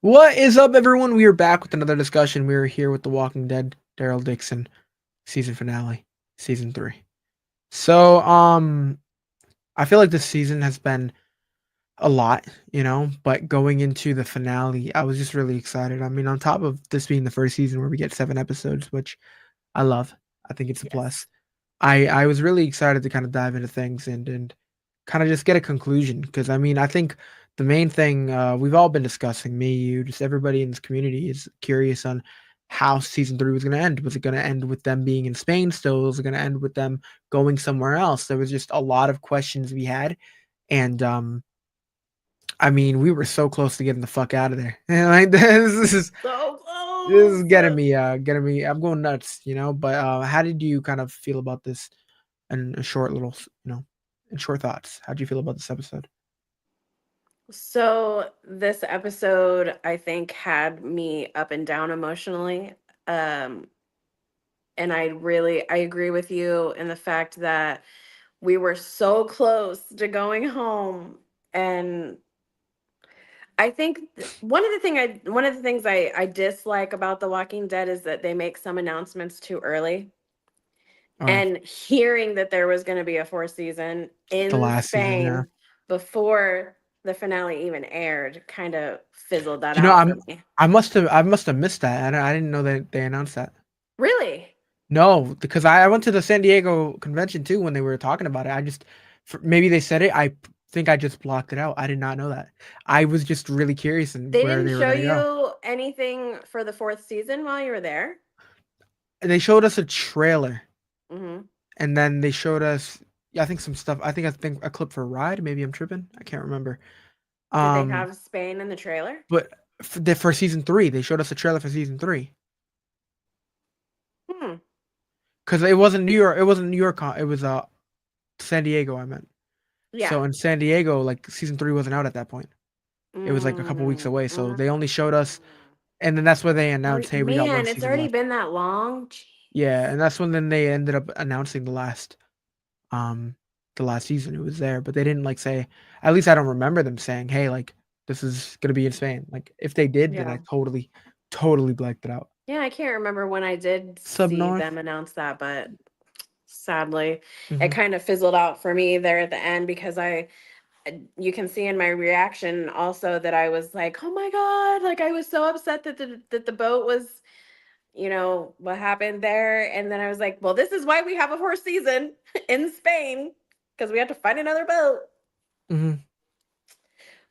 What is up, everyone? We are back with another discussion. We are here with The Walking Dead, Daryl Dixon, season finale, season 3. So, I feel like this season has been a lot, but going into the finale, I was just really excited. I mean, on top of this being the first season where we get 7 episodes, which I love, I think it's a Yes. plus. I was really excited to kind of dive into things and kind of just get a conclusion because I mean I think the main thing we've all been discussing, me, you, just everybody in this community is curious on how season 3 was going to end. Was it going to end with them being in Spain still? Was it going to end with them going somewhere else? There was just a lot of questions we had, and I mean we were so close to getting the fuck out of there. Like So this is close. getting me. I'm going nuts, But how did you kind of feel about this? And a short little, in short thoughts. How do you feel about this episode? So this episode, I think, had me up and down emotionally. Um, and I agree with you in the fact that we were so close to going home. And I think one of the things I dislike about The Walking Dead is that they make some announcements too early. Oh, And hearing that there was going to be a fourth season the in last season, yeah. Spain before the finale even aired kind of fizzled that You know, out I'm for me. I must have missed that. I didn't know that they announced that. Really? No, because I went to the San Diego convention too when they were talking about it. Maybe they said it. I think I just blocked it out. I did not know that. I was just really curious in They where didn't they were show gonna go. you anything for the fourth season while you were there? And they showed us a trailer, Hmm. and then they showed us, I think some stuff. I think a clip for a ride. Maybe I'm tripping. I can't remember. Did they Um, have Spain in the trailer? But for season 3, they showed us a trailer for season 3 Hmm. because it wasn't New York. It wasn't New York. It was San Diego. I meant. Yeah. So in San Diego, like season 3 wasn't out at that point. It was like a couple weeks Mm, away. So mm. they only showed us, and then that's where they announced, "Hey, we got one Man, it's season already left." been that long. Jeez. Yeah, and that's when then they ended up announcing um, the last season. It was there, but they didn't like say. At least I don't remember them saying, "Hey, like this is gonna be in Spain." Like if they did, then Yeah. I totally blacked it out. Yeah, I can't remember when I did Sub see North. them announce that, but sadly, it Hmm. kind of fizzled out for me there at the end because you can see in my reaction also that I was like, "Oh my God," like I was so upset that the boat was, what happened there. And then I was like, "Well, this is why we have a horse season in Spain because we had to find another boat." Hmm.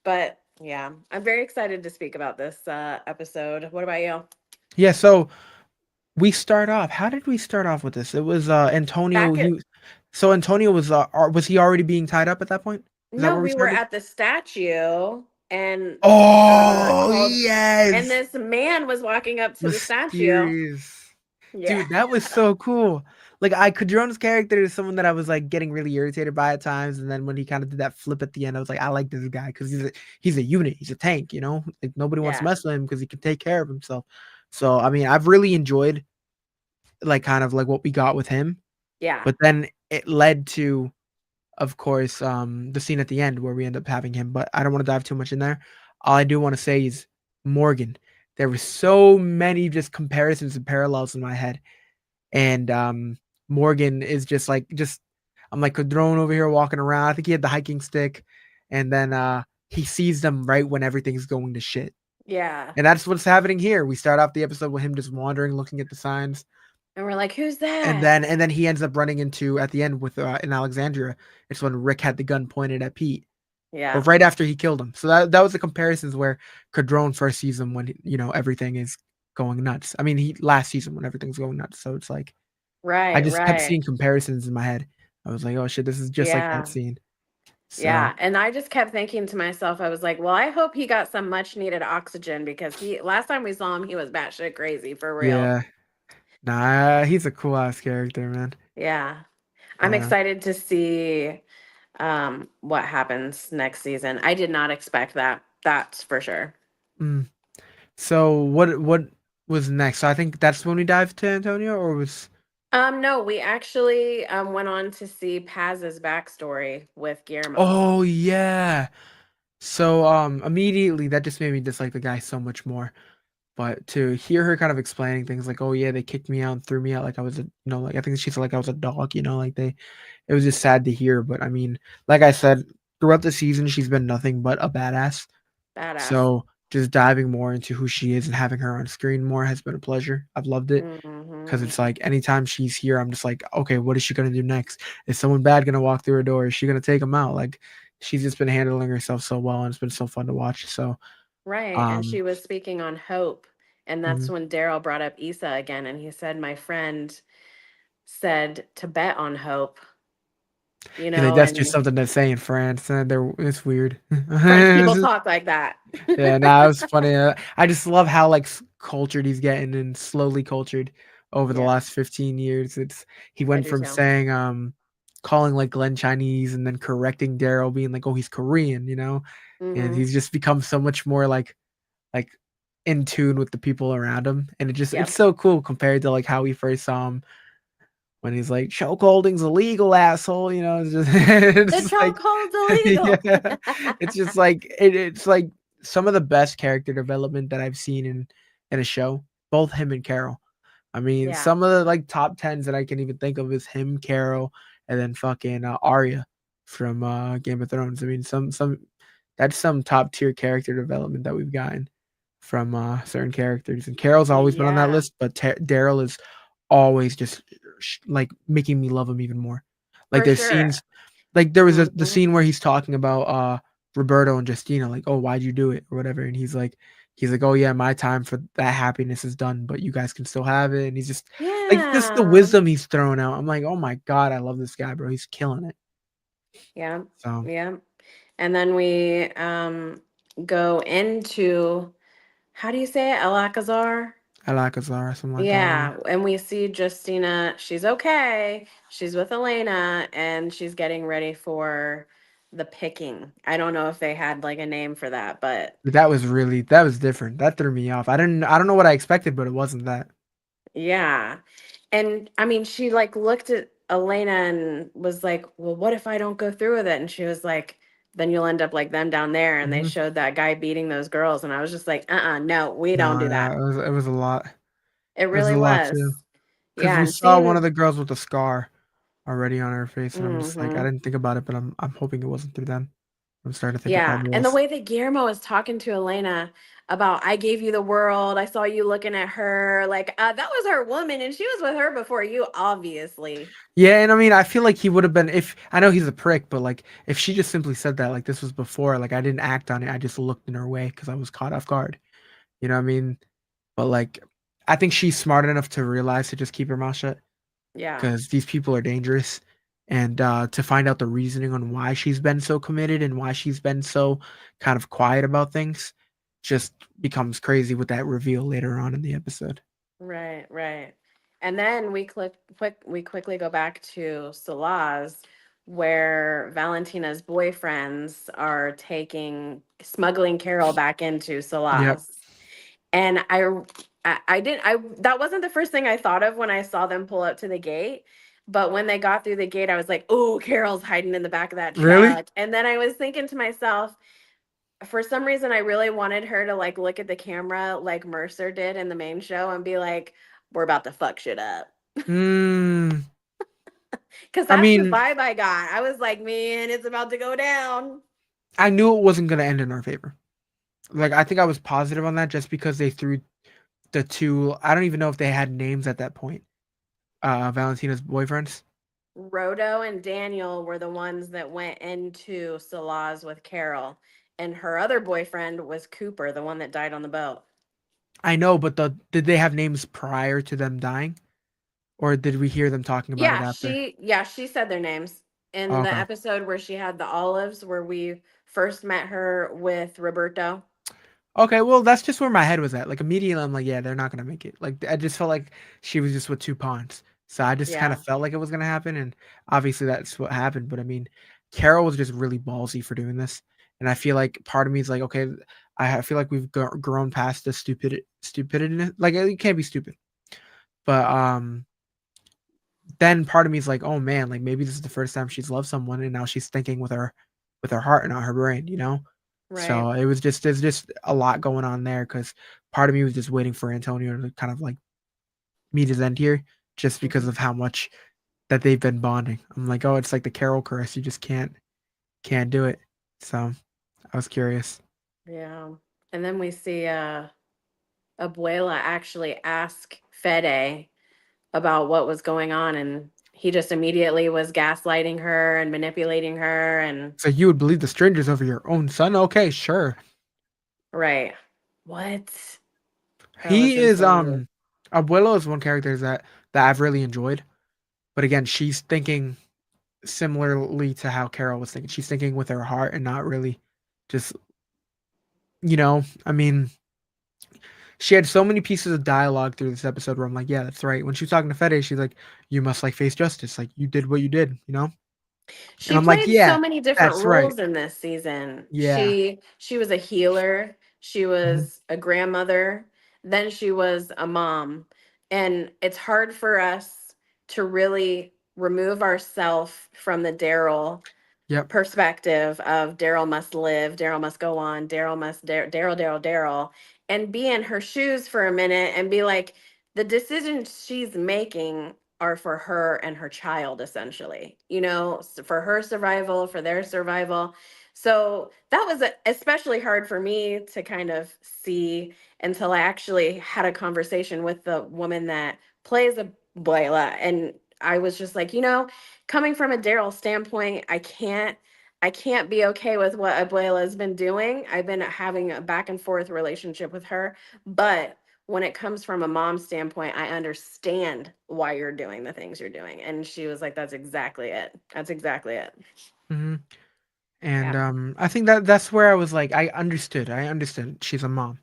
But yeah, I'm very excited to speak about this episode. What about you? Yeah, so we start off. How did we start off with this? It was Antonio. Back at So Antonio was he already being tied up at that point? Is that No, where we we were started? at the statue and Oh called and yes, this man was walking up to the statue. mysterious Yeah. dude. That was so cool. Like I Cadrone's character is someone that I was like getting really irritated by at times, and then when he kind of did that flip at the end, I was like, I like this guy because he's a unit, he's a tank, Like nobody wants to Yeah. mess with him because he can take care of himself. So I mean, I've really enjoyed like kind of like what we got with him. Yeah. But then it led to, of course, the scene at the end where we end up having him. But I don't want to dive too much in there. All I do want to say is Morgan. There were so many just comparisons and parallels in my head, and Morgan is just I'm like a drone over here walking around. I think he had the hiking stick, and then he sees them right when everything's going to shit. Yeah. And that's what's happening here. We start off the episode with him just wandering, looking at the signs, And we're like, "Who's and that?" then he ends up running into at the end with in Alexandria. It's when Rick had the gun pointed at Pete, or Yeah. right after he killed him. So that was the comparisons where Cadron first sees him when everything is going nuts. I mean, he last season when everything's going nuts. So it's like I Right, just kept right. seeing comparisons in my head. I was like, oh shit, this is just like that Yeah. scene. So Yeah. And I just kept thinking to myself, I was like, "Well, I hope he got some much needed oxygen because he last time we saw him, he was batshit crazy for real." yeah, nah, he's a cool ass character, man. Yeah. I'm Uh, excited to see what happens next season. I did not expect that. That's for sure. mm. So what was next? So I think that's when we dived to Antonio, or was No, we actually went on to see Paz's backstory with Guillermo. oh yeah. So immediately that just made me dislike the guy so much more. But to hear her kind of explaining things like, "Oh yeah, they kicked me out and threw me out like I was a, like I think she said like I was a dog, like it was just sad to hear. But I mean, like I said, throughout the season, she's been nothing but a badass. Badass. So just diving more into who she is and having her on screen more has been a pleasure. I've loved it because Hmm. it's like anytime she's here, I'm just like, okay, what is she gonna do next? Is someone bad gonna walk through her door? Is she gonna take them out? Like she's just been handling herself so well, and it's been so fun to watch. So, Right. And um, she was speaking on hope. And that's mhm. when Daryl brought up Issa again. And he said, my friend said to bet on hope, He's like, that's just and something to say in France. It's weird. French It's people just- talk like that. yeah, nah, it was funny. I just love how like cultured he's getting and slowly cultured over the Yeah, last 15 years. He I went do from too. saying calling like Glenn Chinese and then correcting Daryl being like, oh, he's Korean, and Hmm. he's just become so much more like in tune with the people around him, and it's Yep. so cool compared to like how we first saw him when he's like chokeholding's illegal, asshole. It's just The it's just like chokehold's illegal. yeah, it's just like it's like some of the best character development that I've seen in a show. Both him and Carol. I mean, Yeah, some of the like top tens that I can even think of is him, Carol, and then fucking Arya from Game of Thrones. I mean, some that's some top tier character development that we've gotten from certain characters. And Carol's always been on that yeah, list, but Daryl is always just like making me love him even more. Like for there's sure. scenes like there was the Hmm. scene where he's talking about Roberto and Justina, like, oh, why'd you do it or whatever, and he's like, oh yeah, my time for that happiness is done, but you guys can still have it. And he's just the Yeah, wisdom he's throwing out. I'm like, oh my god, I love this guy, bro. He's killing it. yeah, So yeah. And then we go into, how do you say it? Alakazar? I like Azara, something like that. Yeah. Yeah, and we see Justina, she's okay. She's with Elena and she's getting ready for the picking. I don't know if they had like a name for that, but That was different. That threw me off. I don't know what I expected, but it wasn't that. yeah. And I mean, she like looked at Elena and was like, "Well, what if I don't go through with it?" And she was like, "Then you'll end up like them down there." And they Hmm. showed that guy beating those girls, and I was just like, no, we don't No, do yeah, that." it was a lot. It It was really a lot was. too. Because Yeah, we and saw one of seeing, the girls with a scar already on her face, and I'm just like, I hmm, didn't think about it, but I'm hoping it wasn't through them. I'm starting to think it yeah, probably and the was. way that Guillermo is talking to Elena about, I gave you the world, I saw you looking at her, like that was her woman, and she was with her before you, obviously. Yeah, and I mean, I feel like he would have been if I know he's a prick, but like if she just simply said that, like this was before, like I didn't act on it, I just looked in her way because I was caught off guard. You know what I mean? But like, I think she's smart enough to realize to just keep her mouth shut Yeah, because these people are dangerous, and to find out the reasoning on why she's been so committed and why she's been so kind of quiet about things, just becomes crazy with that reveal later on in the episode. right, right. And then we quickly go back to Salaz, where Valentina's boyfriends are smuggling Carol back into Yep. Salaz. And I didn't, I, that wasn't the first thing I thought of when I saw them pull up to the gate. But when they got through the gate, I was like, oh, Carol's hiding in the back of that Really? truck. And then I was thinking to myself, for some reason, I really wanted her to like look at the camera like Mercer did in the main show and be like, we're about to fuck shit up. Hmm. Cause I that's the mean, vibe I got. I was like, man, it's about to go down. I knew it wasn't gonna end in our favor. Like I think I was positive on that just because they threw the two. I don't even know if they had names at that point. Valentina's boyfriends. Rodo and Daniel were the ones that went into Salaz with Carol. And her other boyfriend was Cooper, the one that died on the boat. I know, but did they have names prior to them dying, or did we hear them talking about it after? Yeah, she said their names Oh, in the okay. episode where she had the olives, where we first met her with Roberto. Okay, well, that's just where my head was at. Like immediately, I'm like, yeah, they're not gonna make it. Like I just felt like she was just with two pawns, so I just kind Yeah, of felt like it was gonna happen, and obviously that's what happened. But I mean, Carol was just really ballsy for doing this, and I feel like part of me is like, okay, feel like we've grown past the stupidity. Like it can't be stupid, but then part of me is like, oh man, like maybe this is the first time she's loved someone, and now she's thinking with her heart and not her brain, you know? Right. So it was just there's just a lot going on there because part of me was just waiting for Antonio to kind of like meet his end here, just because Mhm. of how much that they've been bonding. I'm like, oh, it's like the Carol curse. You just can't do it. So I was curious. Yeah. And then we see Abuela actually ask Fede about what was going on, and he just immediately was gaslighting her and manipulating her. And So you would believe the strangers over your own son? Okay, sure. right. What? That was He is insane. Abuelo is one character that I've really enjoyed. But again, she's thinking similarly to how Carol was thinking. She's thinking with her heart and not really just I mean, she had so many pieces of dialogue through this episode where I'm like, yeah, that's right. When she was talking to Fede, she's like, you must like face justice. Like you did what you did. And She I'm like, played so yeah, many different that's right. roles in this season. Yeah. She was a healer, she Mhm. was a grandmother, then she was a mom. And it's hard for us to really remove ourselves from the Daryl Yep. perspective of Daryl must live, Daryl must go on, Daryl, and be in her shoes for a minute and be like, the decisions she's making are for her and her child, essentially, for her survival, for their survival. So that was especially hard for me to kind of see until I actually had a conversation with the woman that plays Abuela. And I was just like, coming from a Daryl standpoint, I can't be okay with what Abuela has been doing. I've been having a back and forth relationship with her, but when it comes from a mom standpoint, I understand why you're doing the things you're doing. And she was like, "That's exactly it. That's exactly it." Mhm. And Yeah. I think that's where I was like, I understood. I understood. She's a mom.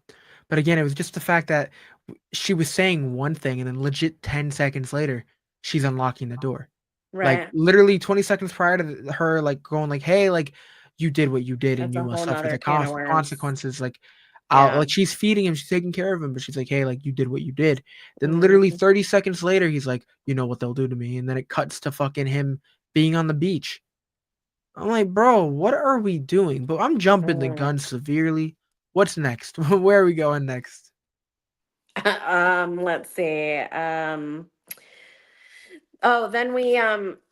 But again, it was just the fact that she was saying one thing and then legit 10 seconds later, she's unlocking the door. Like Right. literally 20 seconds prior to her like going like, "Hey, like you did what you did and That's you a must whole suffer nother the can of worms. consequences." Like I'll Yeah. like she's feeding him, she's taking care of him, but she's like, "Hey, like you did what you did." Then literally Mhm. 30 seconds later, he's like, "You know what they'll do to me." And then it cuts to fucking him being on the beach. I'm like, "Bro, what are we doing?" But I'm jumping the Mhm. gun severely. What's next? Where are we going next? Let's see. Oh, then we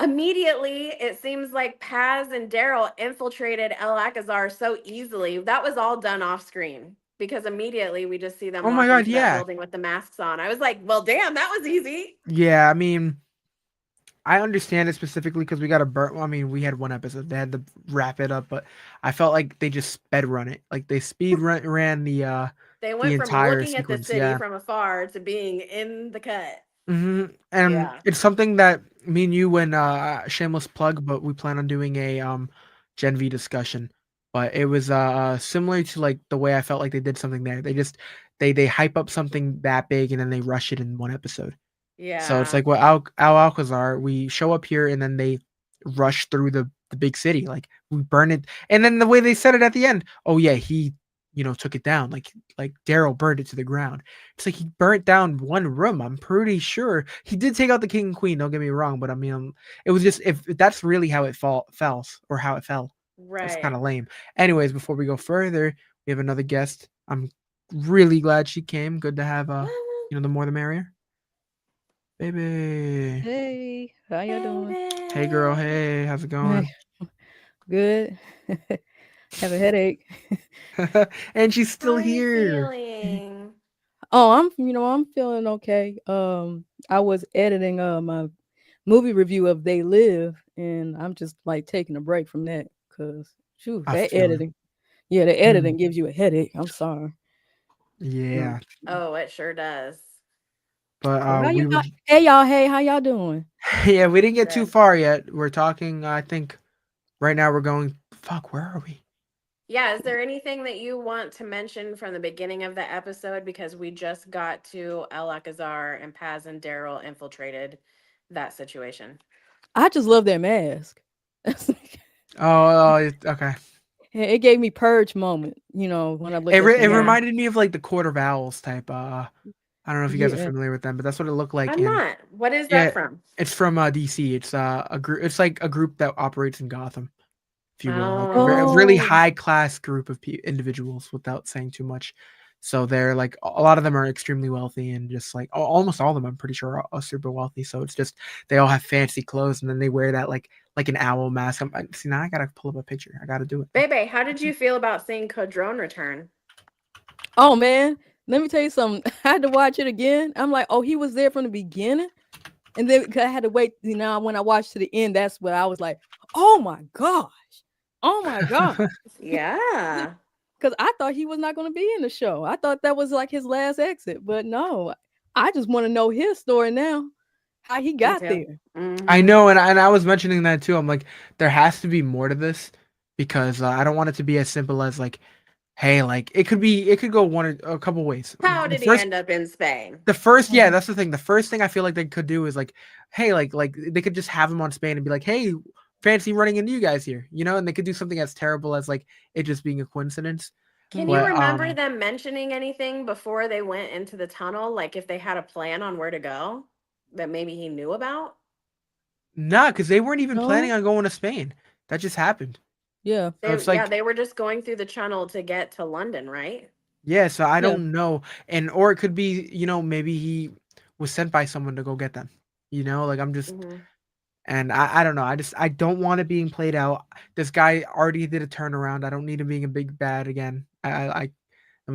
immediately it seems like Paz and Daryl infiltrated El Alcazar so easily. That was all done off screen because immediately we just see them Oh my walk god, into that yeah. building with the masks on. I was like, well, damn, that was easy. Yeah, I mean, I understand it specifically because we got a burn. I mean, we had one episode. They had to wrap it up, but I felt like they just sped run it. Like they ran They the went from entire looking at the sequence. city Yeah. from afar to being in the cut. And Yeah. it's something that me and you when shameless plug, but we plan on doing a Gen V discussion. But it was similar to like the way I felt like they did something there. They hype up something that big and then they rush it in one episode. So it's Yeah. like what Al Alcazar, we show up here and then they rush through the big city. Like we burn it, and then the way they said it at the end, oh yeah, he took it down. Like Daryl burned it to the ground. It's like he burnt down one room. I'm pretty sure he did take out the king and queen. Don't get me wrong, but I mean, it was just if that's really how it fells or how it fell. That's kind Right. of lame. Anyways, before we go further, we have another guest. I'm really glad she came. Good to have the more the merrier. Baby. Hey, how y'all doing? Hey girl, Baby. hey, how's it Hey, going? good. Have a headache. And she's How still are you here. feeling? Oh, I'm feeling okay. I was editing my movie review of They Live, and I'm just like taking a break from that because, shoot, I that feel it. editing, yeah, the Mm, editing gives you a headache. I'm sorry. yeah, Mm. Oh, it sure does. but So how we y'all? would. Hey y'all, hey, how y'all doing? Yeah, we didn't get too Good. far yet. We're talking. I think right now we're going. Fuck, where are we? Yeah, is there anything that you want to mention from the beginning of the episode? Because we just got to El Alcazar and Paz and Daryl infiltrated that situation. I just love that mask. Okay. It gave me purge moment, when I looked at the It Yeah. mask. reminded me of like the Court of Owls type. I don't know if you guys are Yeah. familiar with them, but that's what it looked like. I'm And not. What is that yeah, from? it's from DC. It's a group. It's like a group that operates in Gotham. if you will, like a really Oh. high class group of individuals without saying too much. So they're like a lot of them are extremely wealthy and just like almost all of them, I'm pretty sure, are super wealthy. So it's just they all have fancy clothes and then they wear that like an owl mask. See, now I gotta pull up a picture. I gotta do it. Bebe, how did you feel about seeing Codrone return? Oh man, let me tell you something. I had to watch it again. I'm like, oh, he was there from the beginning, and then 'cause I had to wait. You know, when I watched to the end, that's when I was like, oh my gosh, oh my god, Yeah. because I thought he was not going to be in the show. I thought that was like his last exit, but no. I just want to know his story now, how he Me got too. there. I Mhm. know, and I was mentioning that too. I'm like, there has to be more to this because I don't want it to be as simple as like, hey, like it could go one or a couple ways. How The did he first end up in Spain? yeah, Mhm. that's the thing. The first thing I feel like they could do is like, hey, like they could just have him on Spain and be like, hey, fancy running into you guys here, you know, and they could do something as terrible as like it just being a coincidence. Can you But remember them mentioning anything before they went into the tunnel? Like if they had a plan on where to go that maybe he knew about? nah, because they weren't even planning No, on going to Spain. That just happened. yeah, So it's Yeah, like, they were just going through the tunnel to get to London, right? yeah, so I yeah, don't know. And or it could be, you know, maybe he was sent by someone to go get them. You know, like I'm just Hmm. and I don't know. I don't want it being played out. This guy already did a turnaround. I don't need him being a big bad again. I'm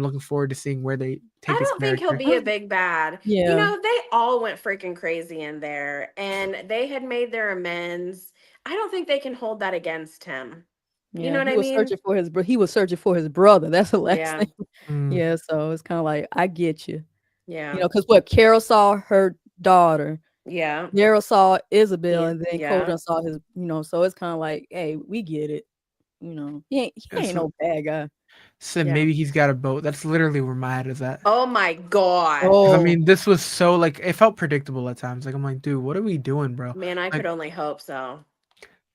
looking forward to seeing where they I take his don't think he'll character. be a big bad. You yeah, know, they all went freaking crazy in there and they had made their amends. I don't think they can hold that against him. You know yeah. what He I was mean? searching for his he was searching for his brother. That's the last Yeah. thing. Mm, Yeah, so it's kind of like I get you. You Yeah. know, because what Carol saw her daughter, Yeah. Daryl saw Isabel, and then Yeah. Coldren saw his. You know, so it's kind of like, hey, we get it. You know, he yeah, ain't no bad guy. so Yeah. maybe he's got a boat. That's literally where my head is at. Oh my God. Because I Oh mean, this was so like it felt predictable at times. Like I'm like, dude, what are we doing, bro? Man, I could Like only hope so.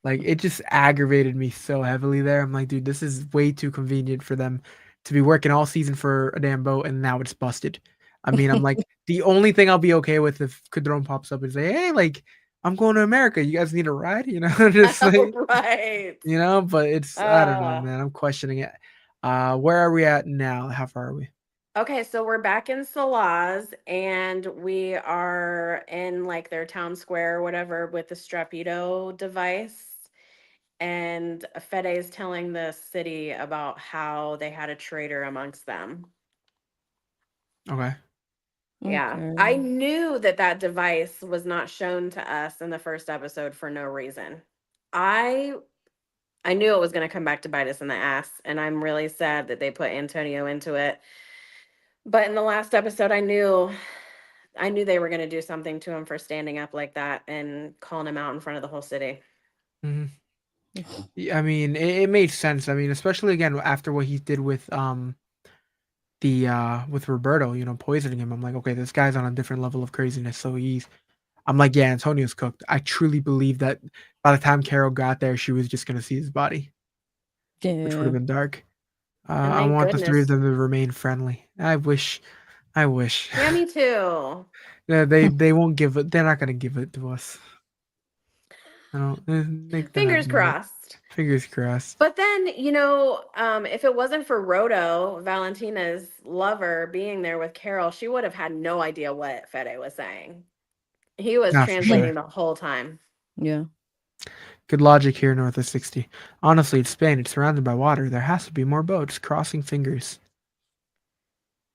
it just aggravated me so heavily there. I'm like, dude, this is way too convenient for them to be working all season for a damn boat and now it's busted. I mean, I'm like, the only thing I'll be okay with if Cadron pops up and say, hey, like, I'm going to America. You guys need a ride? You know, just like, Right. you know, but it's, I don't know, Uh, man. I'm questioning it. Where are we at now? How far are we? okay, so we're back in Salaz and we are in like their town square or whatever with the Strapido device. And Fede is telling the city about how they had a traitor amongst them. Okay. Yeah. I okay. knew that that device was not shown to us in the first episode for no reason. I I knew it was going to come back to bite us in the ass, and I'm really sad that they put Antonio into it. But in the last episode, I knew they were going to do something to him for standing up like that and calling him out in front of the whole city. Hmm. Yeah, I mean, it made sense. I mean, especially again after what he did with the with Roberto, you know, poisoning him. I'm like, okay, this guy's on a different level of craziness. So I'm like, yeah, Antonio's cooked. I truly believe that by the time Carol got there, she was just gonna see his body, which would have Yeah. been dark. And I thank want the three of goodness. them to remain friendly. I wish. Yeah, me too. Yeah, they won't give it. They're not gonna give it to us. I don't. They're not Fingers doing it. crossed. Fingers crossed. But then, if it wasn't for Roto, Valentina's lover, being there with Carol, she would have had no idea what Fede was saying. He was Not for translating sure. the whole time. Yeah. Good logic here north of 60. Honestly, it's Spain. It's surrounded by water. There has to be more boats. Crossing fingers.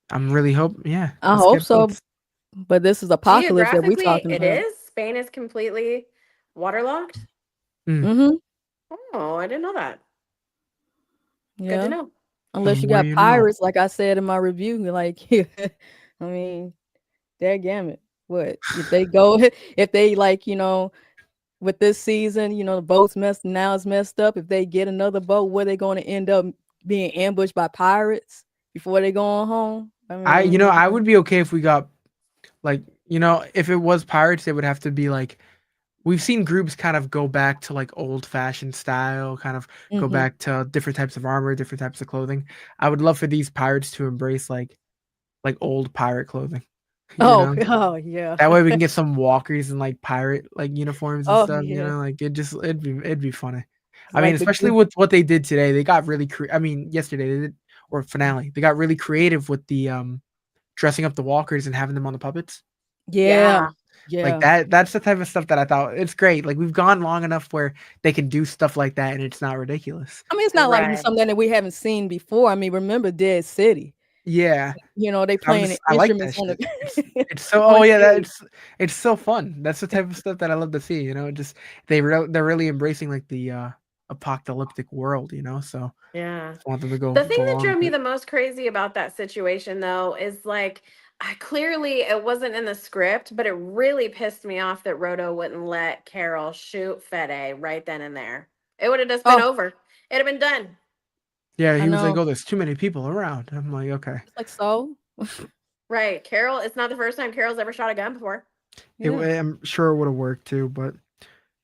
I'm really hope. Yeah, I let's hope get so, boats. but this is apocalypse that we Geographically, talking it about. is. Spain is completely waterlogged. Mm, Mhm. Oh, I didn't know that. Good to Yeah. know. the Unless you more got you know. pirates, like I said in my review, like I mean, dadgummit. What if they go if they like, with this season, the boat's messed now it's messed up. If they get another boat, where they going to end up being ambushed by pirates before they going home? I I mean, would be okay if we got like, if it was pirates, it would have to be like we've seen groups kind of go back to like old fashioned style, kind of go mhm. back to different types of armor, different types of clothing. I would love for these pirates to embrace like old pirate clothing, you Oh, know? oh yeah. That way we can get some walkers and like pirate like uniforms and Oh stuff, yeah. like it'd be funny. I mean, Like the especially with what they did today, they got really I mean, yesterday they did, or finale, they got really creative with the dressing up the walkers and having them on the puppets. yeah, Yeah. Like yeah. that's the type of stuff that I thought it's great. Like we've gone long enough where they can do stuff like that and it's not ridiculous. I mean, it's not like Right. something that we haven't seen before. I mean, remember Dead City? Yeah. You know, they I'm playing the just I like that instruments on shit. It's the it's so on oh yeah, that stage. it's so fun. That's the type of stuff that I love to see, you know, just they're really embracing like the apocalyptic world, you know. So Yeah. I want them to go The thing full that on drove with me it. the most crazy about that situation, though, is like, I clearly it wasn't in the script, but it really pissed me off that Roto wouldn't let Carol shoot Fede right then and there. It would have just been Oh, over. It'd have been done. Yeah, I he was like, know. "Oh, there's too many people around." I'm like, "Okay." It's like, so? Right. Carol, it's not the first time Carol's ever shot a gun before. Yeah. I'm sure it would have worked too, but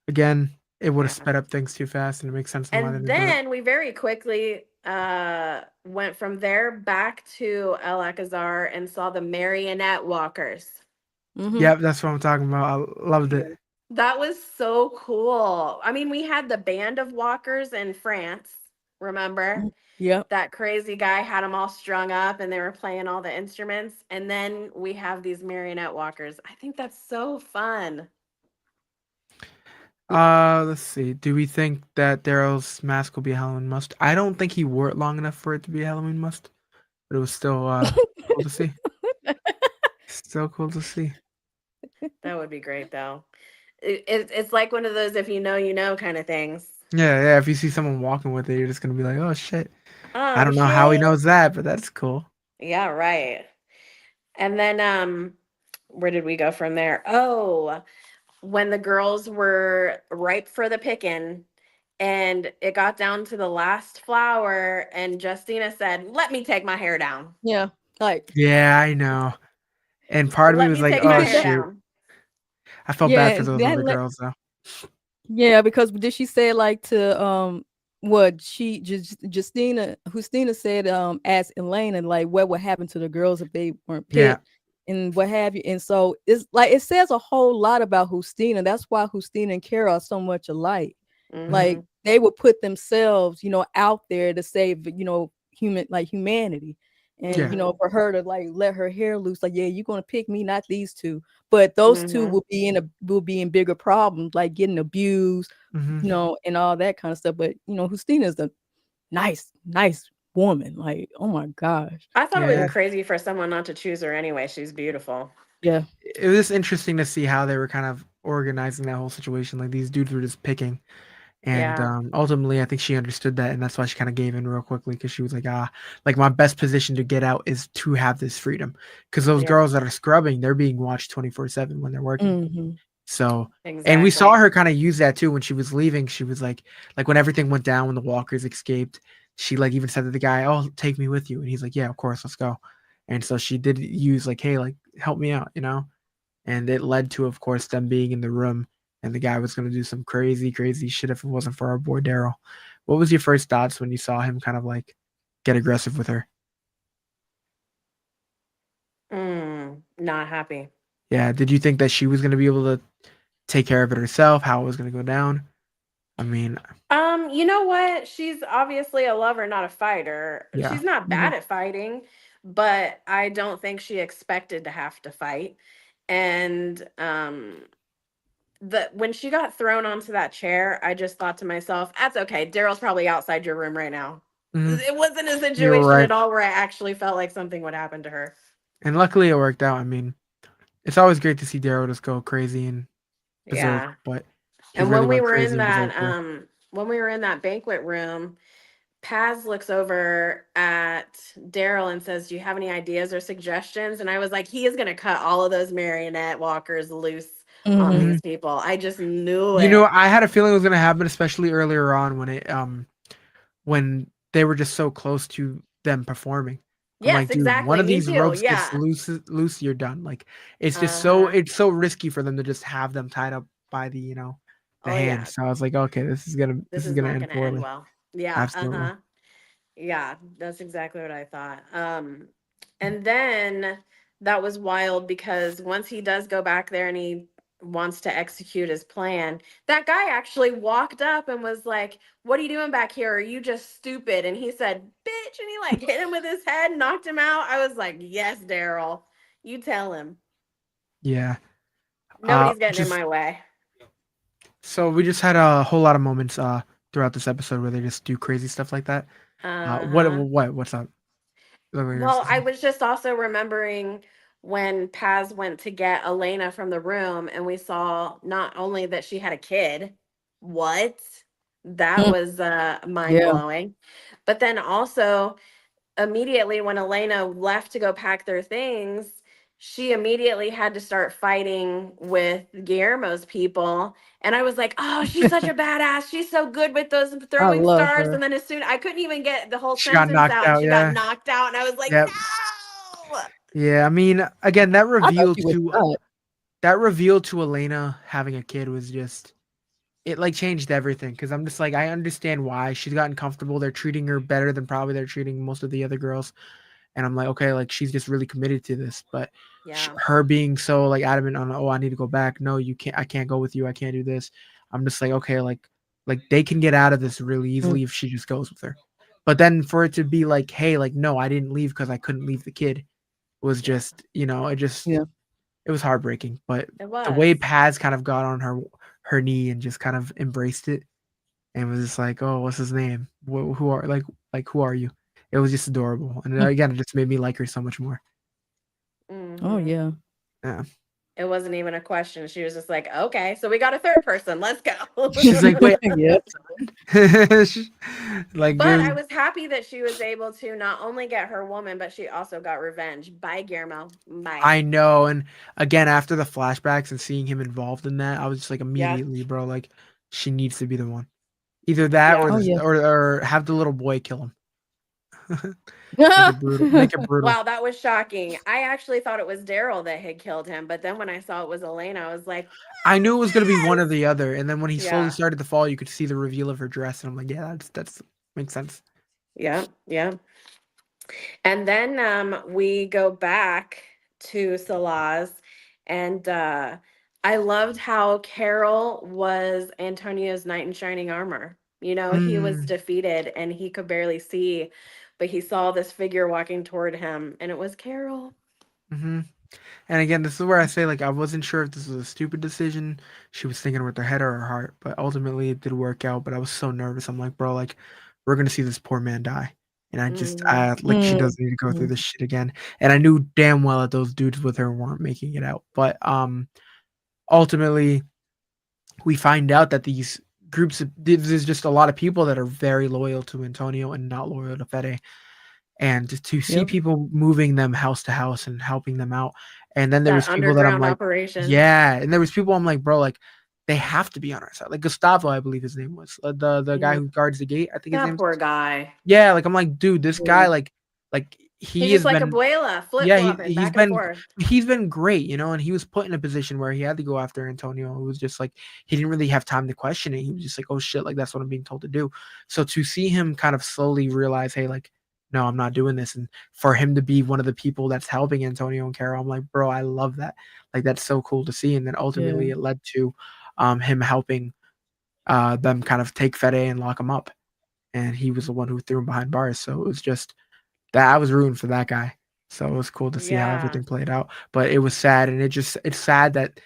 again, it would have Yeah. sped up things too fast, and it makes sense on why they And didn't do it. then we very quickly went from there back to El Alcazar and saw the marionette walkers. Mhm. Yeah, that's what I'm talking about. I loved it. That was so cool. I mean, we had the band of walkers in France, remember? Mhm. Yep. That crazy guy had them all strung up and they were playing all the instruments. And then we have these marionette walkers. I think that's so fun. Let's see. Do we think that Daryl's mask will be a Halloween must? I don't think he wore it long enough for it to be a Halloween must, but it was still cool to see. Still cool to see. That would be great, though. It's like one of those if you know kind of things. Yeah, yeah. If you see someone walking with it, you're just gonna be like, "Oh shit." I Oh, don't know how he shit. knows that, but that's cool. Yeah, right. And then where did we go from there? Oh, when the girls were ripe for the picking and it got down to the last flower and Justina said, "Let me take my hair down. Yeah. Like, Yeah, I know. And part of me Let was me like, take my "Oh because hair that shoot." down." I felt bad yeah, for those that other let girls though. yeah, because did she say like to what she Justina said ask Elena like what would happen to the girls if they weren't Yeah. picked and what have you. And so it's like it says a whole lot about Justina. That's why Justina and Carol are so much alike. Like Mhm. they would put themselves, out there to save, humanity. And Yeah. for her to like let her hair loose, like, yeah, you're gonna pick me, not these two. But those two Mhm. will be in bigger problems, like getting abused, Mhm. and all that kind of stuff. But Justina's a nice woman. Like, oh my gosh. I thought it would Yeah. be crazy for someone not to choose her anyway. She's beautiful. Yeah. It was interesting to see how they were kind of organizing that whole situation. Like these dudes were just picking. And Yeah. ultimately, I think she understood that, and that's why she kind of gave in real quickly because she was like, like my best position to get out is to have this freedom. Because those Yeah. girls that are scrubbing, they're being watched 24/7 when they're working. Hmm. So, and we saw Exactly. her kind of use that too when she was leaving. She was like when everything went down, when the walkers escaped, she like even said to the guy, "Oh, take me with you," and he's like, "Yeah, of course, let's go." And so she did use like, "Hey, like help me out," you know. And it led to, of course, them being in the room, and the guy was going to do some crazy, crazy shit if it wasn't for our boy Daryl. What was your first thoughts when you saw him kind of like get aggressive with her? Not happy. Yeah, did you think that she was going to be able to take care of it herself? How it was going to go down? I mean, You know what? She's obviously a lover, not a fighter. yeah, She's not Hmm. bad at fighting, but I don't think she expected to have to fight. And the when she got thrown onto that chair, I just thought to myself, "That's okay. Daryl's probably outside your room right now." mhm, It wasn't a you were situation right, at all where I actually felt like something would happen to her. and luckily it worked out. I mean, it's always great to see Daryl just go crazy and berserk, Yeah. but he And really went crazy and berserk here. when we were in that banquet room, Paz looks over at Daryl and says, "Do you have any ideas or suggestions?" And I was like, he is going to cut all of those marionette walkers loose on Hmm. Mhm. these people. I just knew You know, it. I had a feeling it was gonna happen, especially earlier on when they were just so close to them performing. I'm Yes, like, dude, one exactly. of Me these too. ropes gets Yeah. loose, you're done. Like it's just Uh-huh. it's so risky for them to just have them tied up by the the Oh hand. yeah. So I was like, okay, This this is is gonna not end going to end poorly. well. Yeah. Absolutely. Uh-huh. Yeah, that's exactly what I thought. And then that was wild because once he does go back there and he wants to execute his plan. That guy actually walked up and was like, "What are you doing back here? Are you just stupid?" And he said, "Bitch," and he like hit him with his head, knocked him out. I was like, "Yes, Daryl, you tell him. Yeah. Nobody's getting in Just my way." so we just had a whole lot of moments throughout this episode where they just do crazy stuff like that. Uh-huh. What's up? What were you Well, I saying? was just also remembering when Paz went to get Elena from the room and we saw not only that she had a kid, what? That Mm, was mind yeah. blowing. But then also immediately when Elena left to go pack their things, she immediately had to start fighting with Guillermo's people. And I was like, oh, she's such a badass. She's so good with those I throwing love stars. her. And then as soon I couldn't even get the whole She got sentence knocked out and out. she got Yeah. knocked out. And I was like, Yep. no. Yeah. I mean, again, that I thought reveal she was to shot. that reveal to Elena having a kid was just it like changed everything because I'm just like I understand why she's gotten comfortable. They're treating her better than probably they're treating most of the other girls, and I'm like, okay, like she's just really committed to this. But Yeah. her being so like adamant on, oh, I need to go back. No, you can't. I can't go with you. I can't do this. I'm just like, okay, like they can get out of this really Mm, easily if she just goes with her. But then for it to be like, hey, like no, I didn't leave because I couldn't leave the kid was Yeah. just, it just yeah. it was heartbreaking. But It the way was. Paz kind of got on her knee and just kind of embraced it and was just like, "Oh, what's his name? Who are like who are you?" It was just adorable, and Mm. again, it just made me like her so much more. Oh Hmm. yeah. Yeah, It wasn't even a question. She was just like, okay, so we got a third person. Let's go. she's like, "Wait, Yeah. like But I was happy that she was able to not only get her woman, but she also got revenge. Bye, Guillermo. Bye. I know." And again, after the flashbacks and seeing him involved in that, I was just like, Yeah. immediately, bro, like she needs to be the one. Either that Yeah. or Oh this, yeah. or have the little boy kill him. Make it brutal. Make it brutal. Wow, that was shocking. I actually thought it was Daryl that had killed him, but then when I saw it was Elena, I was like, I knew it was gonna be one or yes. the other, and then when he slowly Yeah. started to fall, you could see the reveal of her dress, and I'm like, yeah, that's makes sense. Yeah. Yeah. And then we go back to Salaz, and I loved how Carol was Antonio's knight in shining armor. You know, he was Mm, defeated and he could barely see, but he saw this figure walking toward him, and it was Carol. hmm And again, this is where I say like I wasn't sure if this was a stupid decision. She was thinking with her head or her heart, but ultimately it did work out. But I was so nervous. I'm like, bro, like we're gonna see this poor man die, and Hmm. I like she Mm, doesn't need to go through mm, this shit again. And I knew damn well that those dudes with her weren't making it out. But ultimately we find out that these there's just a lot of people that are very loyal to Antonio and not loyal to Fede, and to see yep. people moving them house to house and helping them out, and then there That was people that I'm underground like, operation. yeah, and there was people I'm like, bro, like they have to be on our side, like Gustavo, I believe his name was, the guy Mm, who guards the gate, I think his that name. poor guy. Yeah, like I'm like, dude, this Yeah. guy, like He's he just has like been, Abuela, flip yeah, flopping he's back and been forth. he's been great, and he was put in a position where he had to go after Antonio. It was just like he didn't really have time to question it. He was just like, oh shit, like that's what I'm being told to do. So to see him kind of slowly realize, hey, like, no, I'm not doing this, and for him to be one of the people that's helping Antonio and Carol, I'm like, bro, I love that. Like that's so cool to see. And then Yeah. ultimately it led to him helping them kind of take Fede and lock him up. And he was the one who threw him behind bars. So it was just that I was rooting for that guy. So it was cool to see how Yeah. everything played out. But it was sad, and it's sad that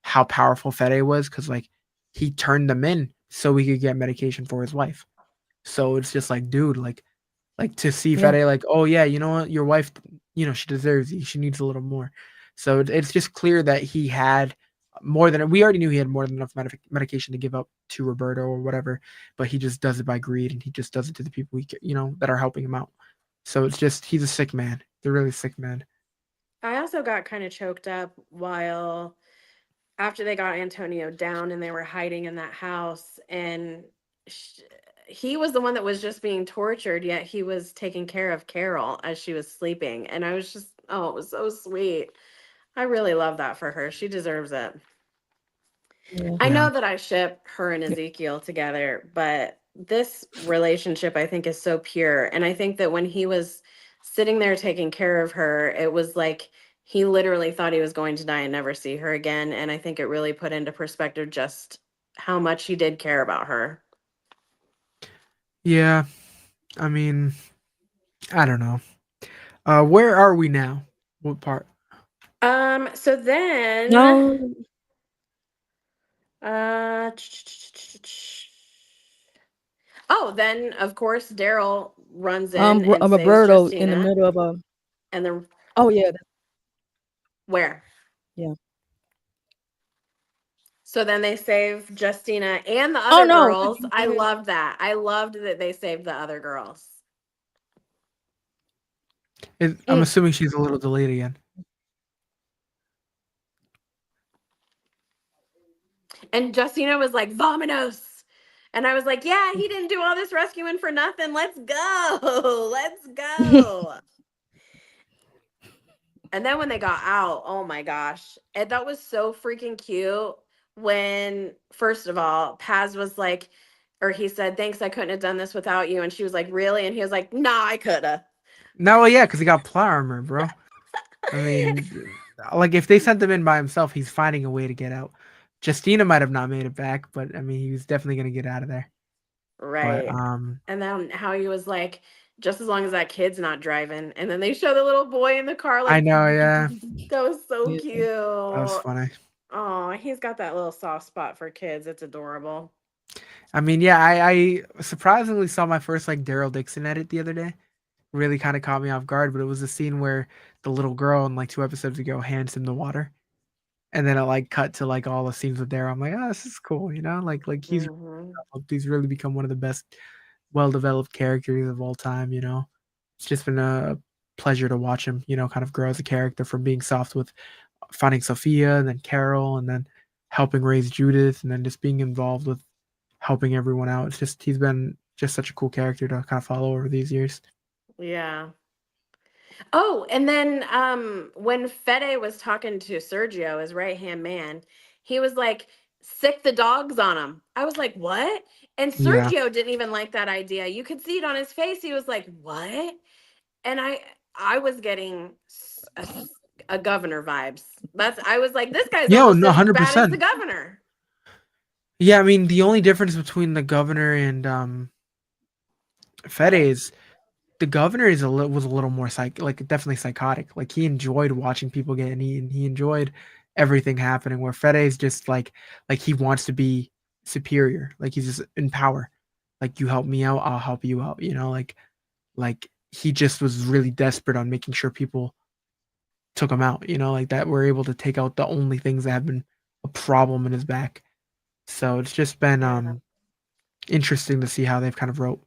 how powerful Fede was because like he turned them in so he could get medication for his wife. So it's just like, dude, like to see Yeah. Fede like, oh yeah, you know what, your wife, she deserves you. She needs a little more. So it's just clear that he had more than we already knew he had more than enough medication to give up to Roberto or whatever, but he just does it by greed and he just does it to the people that are helping him out. So it's just he's a sick man. He's a really sick man. I also got kind of choked up while after they got Antonio down and they were hiding in that house and sh- he was the one that was just being tortured, yet he was taking care of Carol as she was sleeping, and I was just, oh, it was so sweet. I really love that for her. She deserves it. Yeah. I Yeah. know that I ship her and Ezekiel together, but this relationship I think is so pure. And I think that when he was sitting there taking care of her, it was like he literally thought he was going to die and never see her again. And I think it really put into perspective just how much he did care about her. Yeah, I mean, I don't know. Where are we now? What part? So then No, uh oh, then of course Daryl runs in and saves Roberto in the Justina. middle of a. And then Oh yeah, where? yeah. So then they save Justina and the Oh other no, girls. go I ahead. loved that. I loved that they saved the other girls. I'm Mm. assuming she's a little delayed again. And Justina was like, "Vominos." And I was like, "Yeah, he didn't do all this rescuing for nothing. Let's go. Let's go." And then when they got out, oh my gosh. And that was so freaking cute when, first of all, Paz was like, or he said, "Thanks, I couldn't have done this without you." And she was like, "Really?" And he was like, "Nah, I coulda." No, well, yeah, because he got plot armor, bro. I mean, like if they sent him in by himself, he's finding a way to get out. Justina might have not made it back, but I mean, he was definitely gonna get out of there. But Right. And then how he was like, just as long as that kid's not driving. And then they show the little boy in the car, I like, know, yeah, that was so Yeah. cute. that was funny. Oh, he's got that little soft spot for kids. It's adorable. I mean, yeah, I surprisingly saw my first like Daryl Dixon edit the other day. Really kind of caught me off guard, but it was a scene where the little girl in like 2 episodes ago hands him the water, and then it like cut to like all the scenes with Daryl. I'm like, oh, this is cool, you know, like Hmm. he's really become one of the best, well developed characters of all time. You know, it's just been a pleasure to watch him, you know, kind of grow as a character from being soft with finding Sophia and then Carol and then helping raise Judith and then just being involved with helping everyone out. It's just he's been just such a cool character to kind of follow over these years. Yeah. Oh, and then when Fede was talking to Sergio, his right hand man, he was like, "Sick the dogs on him." I was like, "What?" And Yeah. Sergio didn't even like that idea. You could see it on his face. He was like, "What?" And I was getting a governor vibes. I was like, this guy's Yo, almost no, as bad as the 100%. governor. Yeah, I mean, the only difference between the governor and Fede Fede. is the governor was a little more like definitely psychotic. Like he enjoyed watching people get eaten. He enjoyed everything happening. Where Fede is just like he wants to be superior. Like he's just in power. Like you help me out, I'll help you out. You know, like he just was really desperate on making sure people took him out. You know, like that we're able to take out the only things that have been a problem in his back. So it's just been Yeah. interesting to see how they've kind of wrote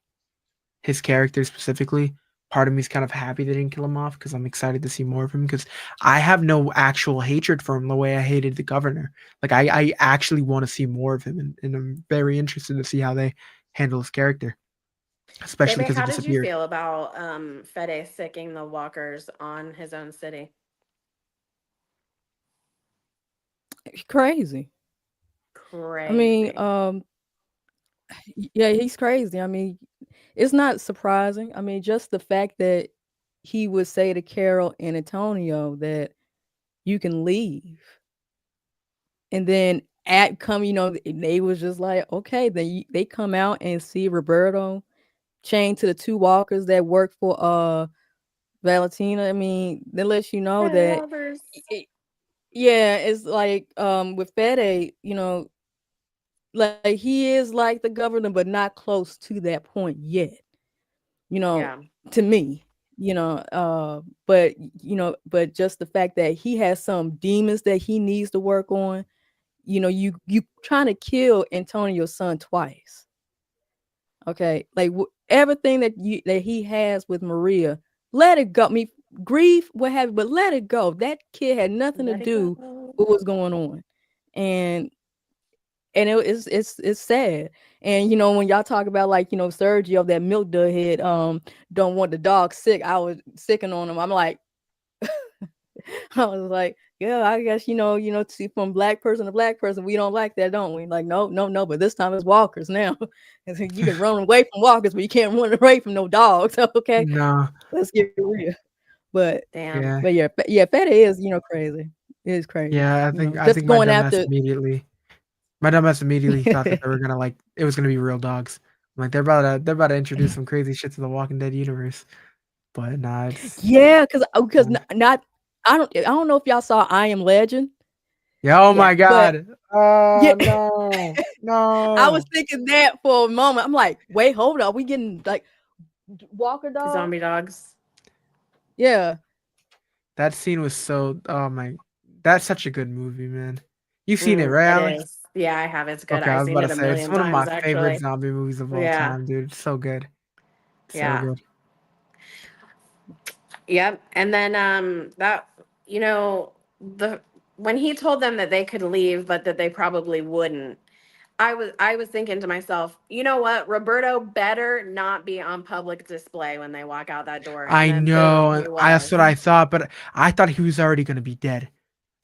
his character specifically. Part of me is kind of happy they didn't kill him off because I'm excited to see more of him because I have no actual hatred for him the way I hated the governor. Like I actually want to see more of him and I'm very interested to see how they handle his character, especially Bebe, because he how did you disappeared. feel about Fede sicking the walkers on his own city? Crazy. I mean, Crazy. yeah, he's crazy. I mean, it's not surprising. I mean, just the fact that he would say to Carol and Antonio that you can leave, and then at come, they was just like, okay, then they come out and see Roberto chained to the two walkers that work for Valentina. I mean, that lets you know They're that, lovers. yeah, it's like with Fede, like he is like the governor, but not close to that point yet. You know, Yeah. to me, but but just the fact that he has some demons that he needs to work on. You trying to kill Antonio's son twice. Okay, like everything that he has with Maria, let it go. Me grief, what have you, but let it go. That kid had nothing to Let it do go. with what's going on, and it's sad. And when y'all talk about like Sergio, that milk dud head, don't want the dog sick. I was sicking on him. I'm like, I was like, yeah, I guess see, from black person to black person, we don't like that, don't we? Like, no, no, no. But this time it's walkers now. It's like you can run away from walkers, but you can't run away from no dogs. Okay, No, let's get real. But Damn. Yeah. yeah, Feta is, crazy. It is crazy. Yeah, I Just think my going dumbass after immediately thought that they were gonna like it was gonna be real dogs. I'm like they're about to introduce some crazy shit to the Walking Dead universe. But nah, it's Yeah, because yeah. not I don't know if y'all saw I Am Legend, Yeah, oh Yeah. my but god. Oh yeah, no. I was No. thinking that for a moment. I'm like, wait, hold up, we getting like Walker dogs? Zombie dogs. Yeah. That scene was so oh my that's such a good movie, man. You've seen it, Mm, right, it Alex? is. Yeah, I have. It's good. Okay, I I've was seen about to it a say it's million one of my times, favorite actually. zombie movies of all Yeah. time, dude. It's so good. So Yeah. good. Yep. And then that the when he told them that they could leave but that they probably wouldn't, I was thinking to myself, you know what? Roberto better not be on public display when they walk out that door. And I then boom, know. he That's was. what I thought, but I thought he was already gonna be dead.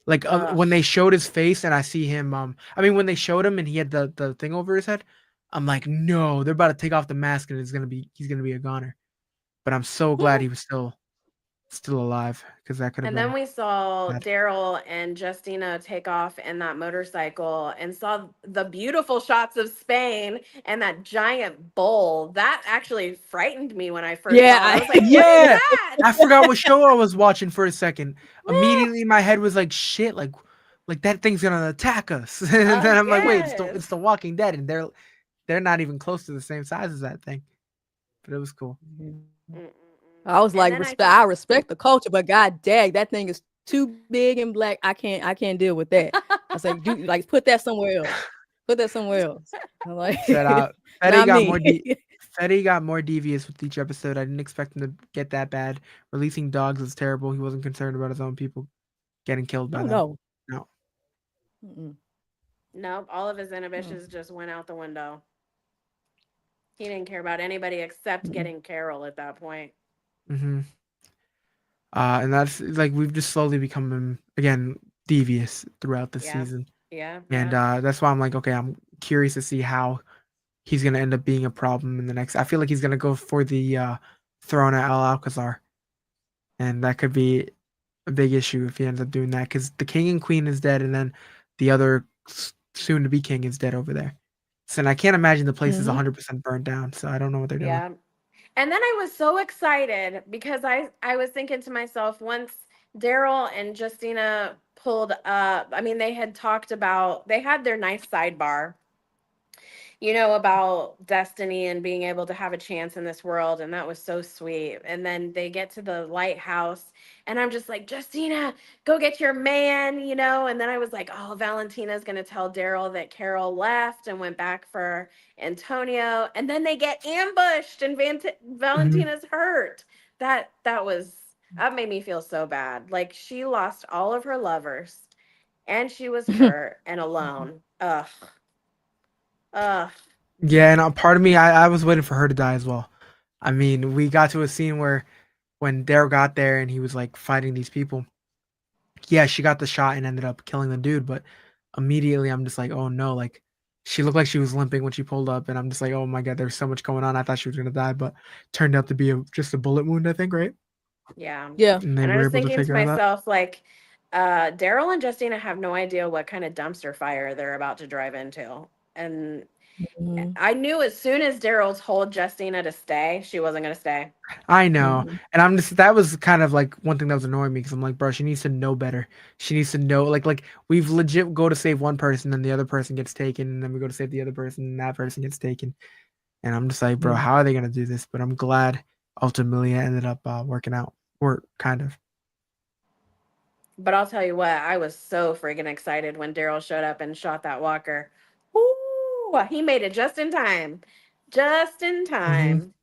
Like Ugh. when they showed his face and I see him, I mean when they showed him and he had the thing over his head, I'm like, no, they're about to take off the mask and he's gonna be a goner. But I'm so glad he was still alive because that could have And then been we saw bad. Daryl and Justina take off in that motorcycle and saw the beautiful shots of Spain and that giant bull. That actually frightened me when I first saw it. I Yeah. was like, what is Yeah, that? I forgot what show I was watching for a second. Immediately, my head was like, "Shit!" Like that thing's gonna attack us. And then I'm like, "Wait, Yes. it's the Walking Dead, and they're not even close to the same size as that thing." But it was cool. Mm-mm-mm. I was And like, then I I think, respect the culture, but god dang, that thing is too big and black. I can't deal with that. I was like, dude, like put that somewhere else. Put that somewhere else. I'm like, Said Fetty not got me. more Fetty got more devious with each episode. I didn't expect him to get that bad. Releasing dogs was terrible. He wasn't concerned about his own people getting killed by Oh them. no. No. Mm-mm. nope, all of his No. inhibitions just went out the window. He didn't care about anybody except Mm-mm. getting Carol at that point. Mm-hmm. And that's like we've just slowly become again devious throughout the Yeah. season, Yeah. and Yeah. that's why I'm like, okay, I'm curious to see how he's gonna end up being a problem in the next. I feel like he's gonna go for the throne at Al Alcazar, and that could be a big issue if he ends up doing that because the king and queen is dead, and then the other soon to be king is dead over there. So and I can't imagine the place is Mm-hmm. 100% burned down. So I don't know what they're doing. Yeah. And then I was so excited because I was thinking to myself, once Daryl and Justina pulled up, I mean, they had talked about, they had their nice sidebar, about destiny and being able to have a chance in this world. And that was so sweet. And then they get to the lighthouse, and I'm just like, Justina, go get your man. And then I was like, oh, Valentina's going to tell Daryl that Carol left and went back for Antonio. And then they get ambushed, and Mhm. Valentina's hurt. That made me feel so bad. Like, she lost all of her lovers, and she was hurt and alone. Ugh. Ugh. Yeah, and part of me, I was waiting for her to die as well. I mean, we got to a scene where when Daryl got there and he was like fighting these people, yeah, she got the shot and ended up killing the dude, but immediately I'm just like, oh no, like she looked like she was limping when she pulled up, and I'm just like, oh my god, there's so much going on. I thought she was gonna die, but turned out to be just a bullet wound, I think, right? Yeah. Yeah. And they And I were was able to thinking take to care of that. myself, like, Daryl and Justina have no idea what kind of dumpster fire they're about to drive into. And Mm-hmm. I knew as soon as Daryl told Justina to stay, she wasn't going to stay. I know, Mm-hmm. and I'm just that was kind of like one thing that was annoying me because I'm like, bro, she needs to know better. She needs to know, like we've legit go to save one person, and the other person gets taken, and then we go to save the other person, and that person gets taken. And I'm just like, bro, Mm-hmm. how are they gonna do this? But I'm glad ultimately it ended up working out, or kind of. But I'll tell you what, I was so freaking excited when Daryl showed up and shot that walker. Ooh, he made it just in time. Just in Hmm. time.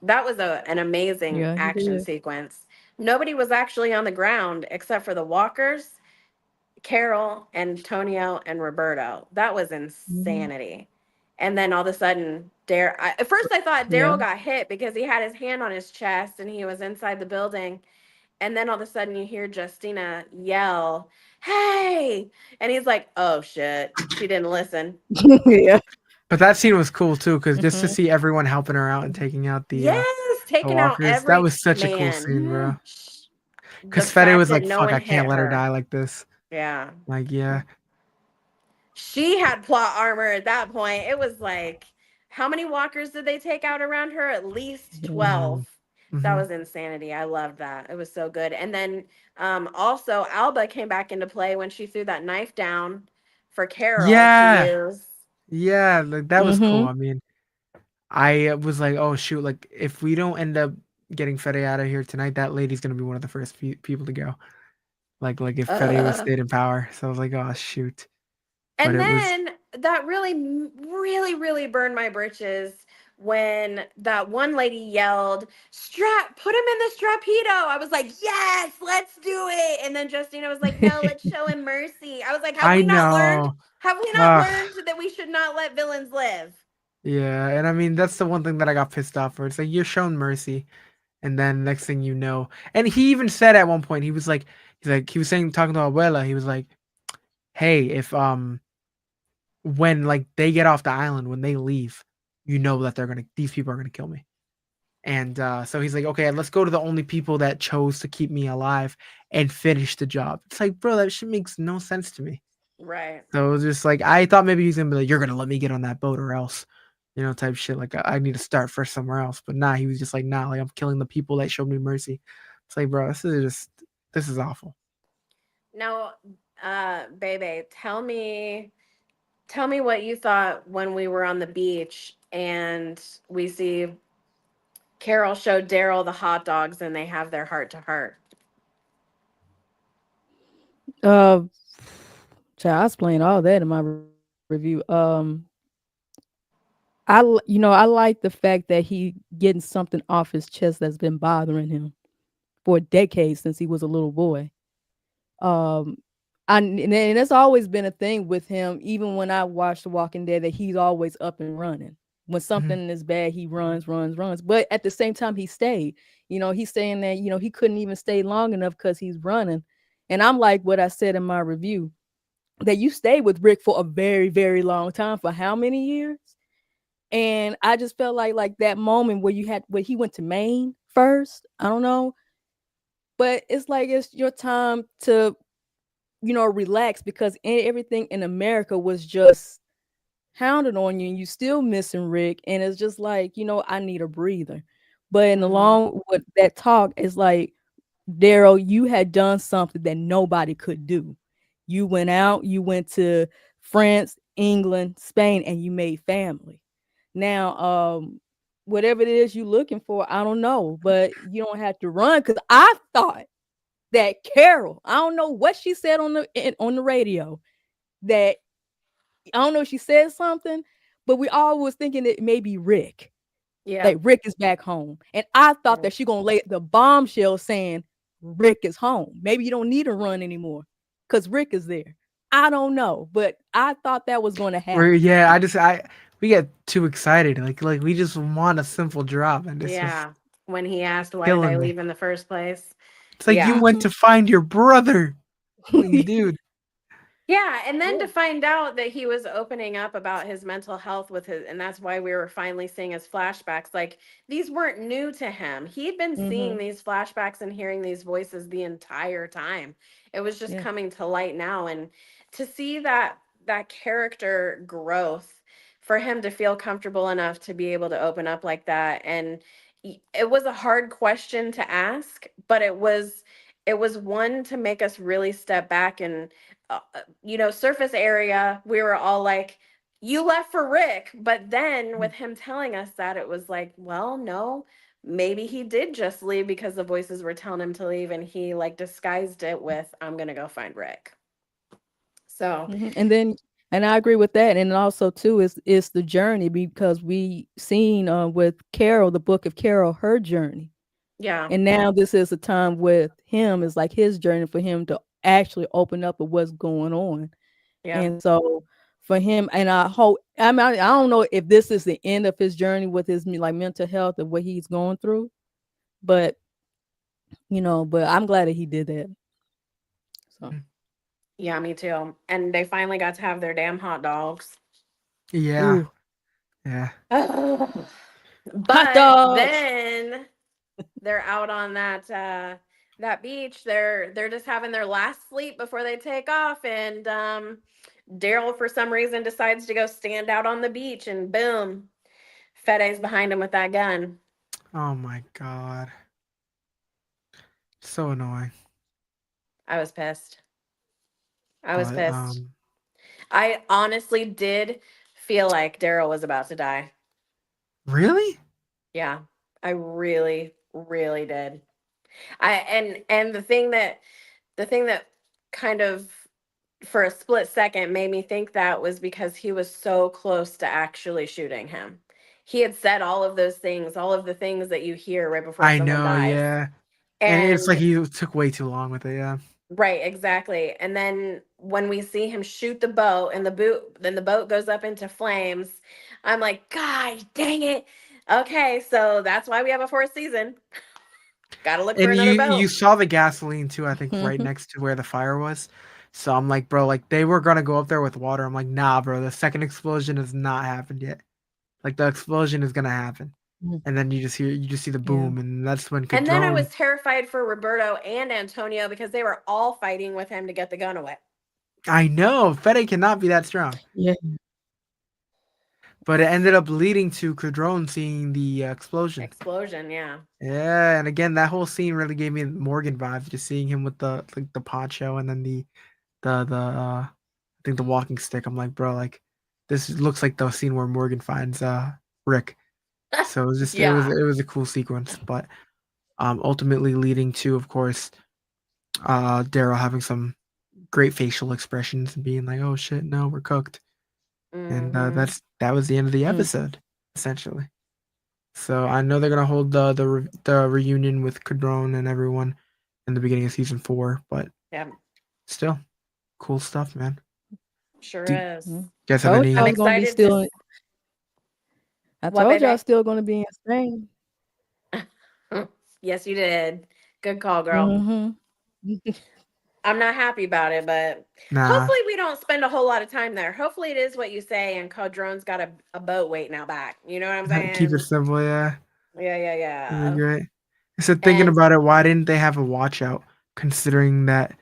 That was an amazing Yeah, he action did. sequence. Nobody was actually on the ground except for the walkers, Carol, Antonio, and Roberto. That was Mm-hmm. insanity. And then all of a sudden, at first I thought Yeah. Daryl got hit because he had his hand on his chest and he was inside the building. And then all of a sudden you hear Justina yell, "Hey!" And he's like, "Oh shit, she didn't listen." Yeah. But that scene was cool too, because just to Mm-hmm. see everyone helping her out and taking out the Yes, taking out walkers, that every was such a cool man. scene, bro. the Because Fede fact was that like, no "Fuck, one I can't hit let her her. die like this." Yeah. Like, yeah. She had plot armor at that point. It was like, how many walkers did they take out around her? At least Yeah. 12. That Mm-hmm. was insanity. I loved that. It was so good. And then also Alba came back into play when she threw that knife down for Carol to Yeah, use. yeah, like that was cool. Mhm. I mean, I was like, oh shoot, like if we don't end up getting Fede out of here tonight, that lady's gonna be one of the first people to go. Like if Fede was Uh, stayed in power. So I was like, oh shoot. But And it was then that really, really burned my britches when that one lady yelled, put him in the strapito. I was like, yes, let's do it. And then Justina was like, no, let's show him mercy. I was like, have I we not learned? know. Have we not Ugh, learned that we should not let villains live? yeah, and I mean that's the one thing that I got pissed off for. It's like you're shown mercy, and then next thing you know, and he even said at one point, he was saying talking to Abuela, he was like, hey, if when like they get off the island, when they leave, you know that these people are gonna kill me. And so he's like, okay, let's go to the only people that chose to keep me alive and finish the job. It's like, bro, that shit makes no sense to me. Right. So it was just like, I thought maybe he's gonna be like, you're gonna let me get on that boat or else, type shit. Like I need to start first somewhere else. But nah, he was just like, nah, like I'm killing the people that showed me mercy. It's like, bro, this is awful. Now, Bebe, tell me what you thought when we were on the beach and we see Carol showed Daryl the hot dogs and they have their heart to heart. Uh, child, I explained all that in my review. I like the fact that he getting something off his chest that's been bothering him for decades since he was a little boy. Um, and that's always been a thing with him. Even when I watched The Walking Dead, that he's always up and running. When Mhm. something is bad, he runs. But at the same time, he stayed. He's saying that he couldn't even stay long enough because he's running. And I'm like what I said in my review, that you stayed with Rick for a very, very long time. For how many years? And I just felt like that moment where he went to Maine first. I don't know, but it's like it's your time to relax, because everything in America was just hounded on you, and you still missing Rick, and it's just like I need a breather. But in the Mm-hmm. long with that talk, it's like, Daryl, you had done something that nobody could do. You went out, you went to France, England, Spain, and you made family. Now, whatever it is you're looking for, I don't know, but you don't have to run, because I thought that Carol, I don't know what she said on the radio, that I don't know if she said something, but we all was thinking it may be Rick. Yeah. Like Rick is back home. And I thought Yeah. that she gonna lay the bombshell saying Rick is home. Maybe you don't need to run anymore because Rick is there. I don't know, but I thought that was going to We're happen. yeah, we get too excited. Like we just want a simple drop, and it's just Yeah. When he asked why did killing I me. leave in the first place. It's like you Yeah. went to find your brother. Like, dude. Yeah, and then to Yeah. find out that he was opening up about his mental health and that's why we were finally seeing his flashbacks. Like these weren't new to him. He'd been seeing Mhm. these flashbacks and hearing these voices the entire time. It was just Yeah. coming to light now, and to see that character growth, for him to feel comfortable enough to be able to open up like that, and it was a hard question to ask, but it was one to make us really step back and surface area, we were all like, you left for Rick. But then with him telling us that, it was like, well, no, maybe he did just leave because the voices were telling him to leave and he like disguised it with, I'm going to go find Rick. So, And I agree with that. And also too is the journey, because we seen with Carol, the book of Carol, her journey. yeah, And now this is a time with him, is like his journey for him to actually open up with what's going on. yeah. And so for him, and I hope, I don't know if this is the end of his journey with his like mental health and what he's going through, but but I'm glad that he did that. So Yeah, me too. And they finally got to have their damn hot dogs. Yeah. ooh, Yeah. hot But dogs. then they're out on that that beach. They're just having their last sleep before they take off, and Daryl for some reason decides to go stand out on the beach, and boom, Fede's behind him with that gun. Oh my god. So annoying. I was pissed. I was But pissed. I honestly did feel like Daryl was about to die. really? Yeah, I really, really did. And the thing that kind of for a split second made me think that was because he was so close to actually shooting him. He had said all of those things, all of the things that you hear right before I someone know, dies. yeah. And it's like And he took way too long with it, yeah. right, exactly. And then when we see him shoot the boat and then the boat goes up into flames, I'm like, God dang it. Okay, so that's why we have a fourth season. Gotta look for And another you boat. saw the gasoline too, I think, right next to where the fire was. So I'm like, bro, like they were gonna go up there with water. I'm like, nah, bro, the second explosion has not happened yet. Like the explosion is gonna happen. And then you just see the Yeah. boom, and that's when And then I Cadrone. was terrified for Roberto and Antonio because they were all fighting with him to get the gun away. I know Fede cannot be that strong, Yeah. but it ended up leading to Cadrone seeing the explosion. Explosion, yeah. Yeah, and again, that whole scene really gave me Morgan vibes. Just seeing him with the like the poncho and then the I think the walking stick. I'm like, bro, like this looks like the scene where Morgan finds Rick. So it was just Yeah. it was a cool sequence, but ultimately leading to, of course, Daryl having some great facial expressions and being like, "Oh shit, no, we're cooked," and Mm-hmm. that was the end of the Mm. episode essentially. So I know they're gonna hold the reunion with Cadrone and everyone in the beginning of season 4, but Yeah, still cool stuff, man. sure Do you is. guys have Told any? y'all I'm it's gonna be excited to still. I what, told y'all baby? it's still gonna be in Spain. Yes, you did. Good call, girl. Mm-hmm. I'm not happy about it, but Nah, hopefully we don't spend a whole lot of time there. Hopefully it is what you say, and Codrone's got a boat waiting out back. You know what I'm keep it saying? simple, yeah. Yeah, yeah, That'd be yeah. great. I said thinking And about it, why didn't they have a watch out considering that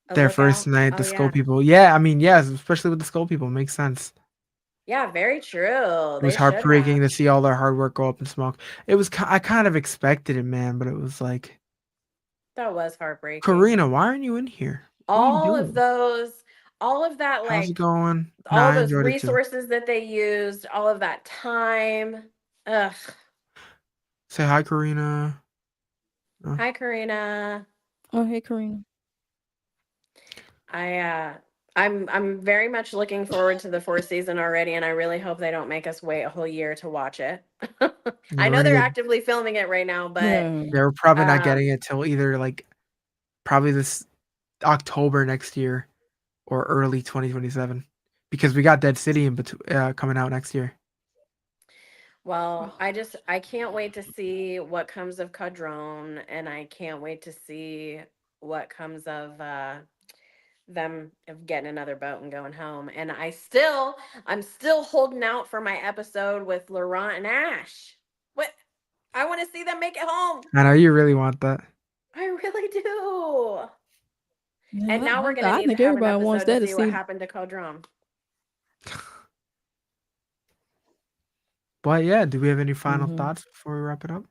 a their first lookout. night, Oh the skull yeah. people? Yeah, I mean, yes, especially with the skull people, makes sense. Yeah, very true. It was They should heartbreaking have. to see all their hard work go up in smoke. It was, I kind of expected it, man, but it was like, That was heartbreaking. Karina, why aren't you in here? What are you All of doing? those, all of that, How's it like going? all Nah, of I those enjoyed it too. resources that they used, all of that time. Ugh. Say hi, Karina. Oh, Hi, Karina. Oh, hey, Karina. I I'm very much looking forward to the fourth season already, and I really hope they don't make us wait a whole year to watch it. I you're know they're right. actively filming it right now, but Yeah. Yeah, we're probably not getting um it till either like probably this October next year or early 2027 because we got Dead City coming out next year. well, I can't wait to see what comes of Cadrone, and I can't wait to see what comes of them of getting another boat and going home. And I'm still holding out for my episode with Laurent and Ash. What I want to see them make it home. I know you really want that. I really do. And Yeah, now we're gonna I need to think have an everybody wants episode to that to see what see. happened to Codrone. But yeah, do we have any final Mm-hmm. thoughts before we wrap it up?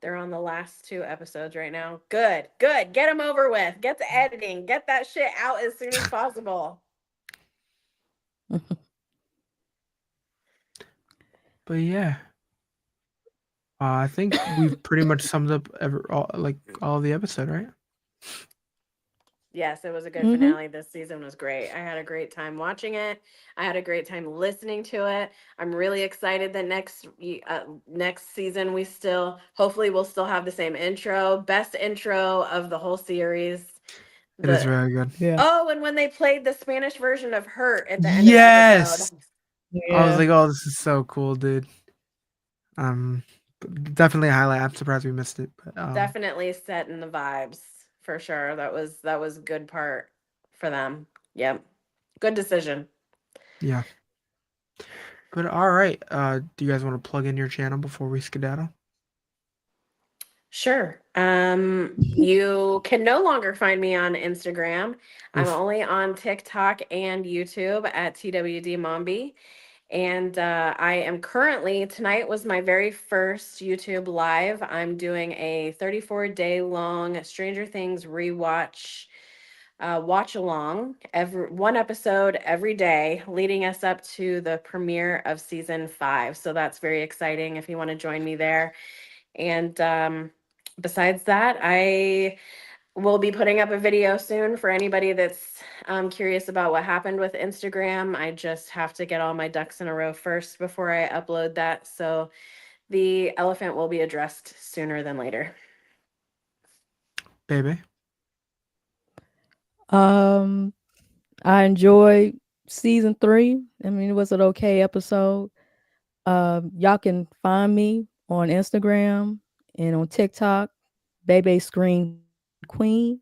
They're on the last 2 episodes right now. Good, good. Get them over with. Get the editing. Get that shit out as soon as possible. But yeah, I think we've pretty much summed up all the episode, right? Yes, it was a good Mm-hmm. finale. This season was great. I had a great time watching it. I had a great time listening to it. I'm really excited that next season hopefully we'll still have the same intro, best intro of the whole series. It is The very good. Yeah. Oh, and when they played the Spanish version of Hurt at the end of the Yes, episode. I was Yeah. like, oh, this is so cool, dude. Um, definitely a highlight. I'm surprised we missed it, but Definitely setting the vibes for sure. That was a good part for them. Yep. Good decision. yeah. But all right, do you guys want to plug in your channel before we skedaddle? Sure. You can no longer find me on Instagram. I'm Oof. only on TikTok and YouTube at TWD Mombi. And I am currently, tonight was my very first YouTube live. I'm doing a 34-day long Stranger Things rewatch watch along, every one episode every day, leading us up to the premiere of season 5. So that's very exciting if you want to join me there. And besides that, I will be putting up a video soon for anybody that's curious about what happened with Instagram. I just have to get all my ducks in a row first before I upload that. So the elephant will be addressed sooner than later. Baby. Um, I enjoyed season 3. I mean, it was an okay episode. Y'all can find me on Instagram and on TikTok, Bebe Screen Queen.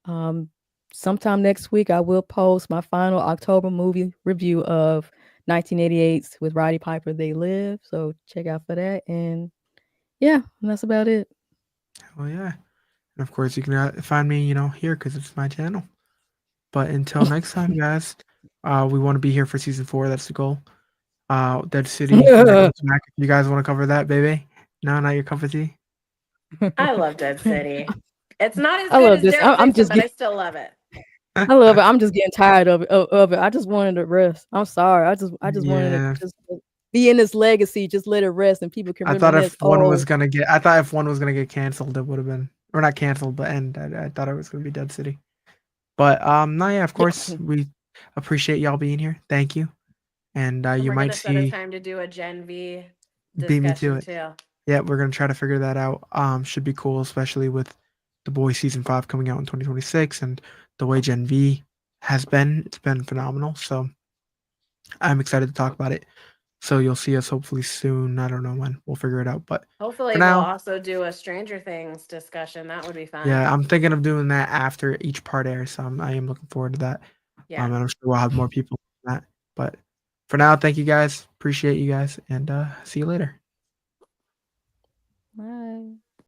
Um, Sometime next week, I will post my final October movie review of 1988's with Roddy Piper, They Live. So check out for that. And yeah, that's about it. Oh yeah. And of course, you can find me, here because it's my channel. But until next time, guys, we want to be here for season 4. That's the goal. Dead City, Neck and Smack. If you guys want to cover that, baby. No, not your cup of tea. I love Dead City. It's not as I good love as this. Daryl I'm Dixon, just but I getting, still love it. I love it. I'm just getting tired of it. I just wanted to rest. I'm sorry. I just wanted to Yeah. just be in this legacy. Just let it rest, and people can I thought reminisce. if one was Oh, gonna get, I thought if one was gonna get canceled, it would have been, or not canceled, but end. I thought it was gonna be Dead City. But no, yeah, of course, yeah. we appreciate y'all being here. Thank you, and And you we're might gonna set a see time to do a Gen V beat me to discussion it. too. Yeah, we're gonna try to figure that out. Should be cool, especially with The Boys season 5 coming out in 2026, and the way Gen V has been. It's been phenomenal. So I'm excited to talk about it. So you'll see us hopefully soon. I don't know when. We'll figure it out. But for Hopefully, we'll now, also do a Stranger Things discussion. That would be fun. yeah, I'm thinking of doing that after each part airs. So I am looking forward to that. Yeah. And I'm sure we'll have more people on that. But for now, thank you guys. Appreciate you guys, and see you later.